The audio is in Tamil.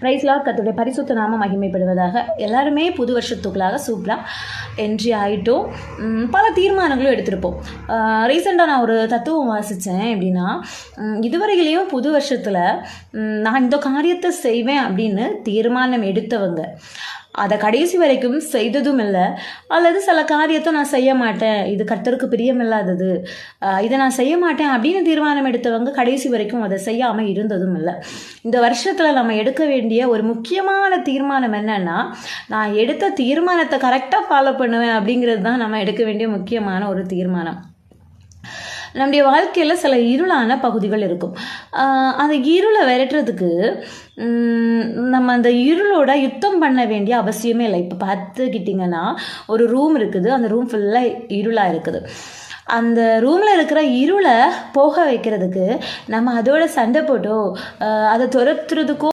பிரைஸ் லார்ட், கர்த்தருடைய பரிசுத்த நாமம் மகிமைப்படுவதாக. எல்லாருமே புது வருஷத்துக்குள்ளாக சூப்பராக என்ட்ரி ஆகிட்டோம். பல தீர்மானங்களும் எடுத்திருப்போம். ரீசெண்டாக நான் ஒரு தத்துவம் வாசித்தேன். எப்படின்னா, இதுவரையிலையும் புது வருஷத்தில் நான் இந்த காரியத்தை செய்வேன் அப்படின்னு தீர்மானம் எடுத்தவங்க அதை கடைசி வரைக்கும் செய்ததும் இல்லை, அல்லது சில காரியத்தை நான் செய்ய மாட்டேன், இது கர்த்தருக்கு பிரியமில்லாதது, இதை நான் செய்ய மாட்டேன் அப்படின்னு தீர்மானம் எடுத்தவங்க கடைசி வரைக்கும் அதை செய்யாமல் இருந்ததும் இல்லை. இந்த வருஷத்தில் நம்ம எடுக்க வேண்டிய ஒரு முக்கியமான தீர்மானம் என்னன்னா, நான் எடுத்த தீர்மானத்தை கரெக்டாக ஃபாலோ பண்ணுவேன் அப்படிங்கிறது தான் நம்ம எடுக்க வேண்டிய முக்கியமான ஒரு தீர்மானம். நம்முடைய வாழ்க்கையில் சில இருளான பகுதிகள் இருக்கும். அந்த இருளை விரட்டுறதுக்கு நம்ம அந்த இருளோட யுத்தம் பண்ண வேண்டிய அவசியமே இல்லை. இப்போ பார்த்துக்கிட்டிங்கன்னா, ஒரு ரூம் இருக்குது, அந்த ரூம் ஃபுல்லாக இருளாக இருக்குது. அந்த ரூமில் இருக்கிற இருளை போக வைக்கிறதுக்கு நம்ம அதோட சண்டை போட்டோ அதை துரத்துறதுக்கோ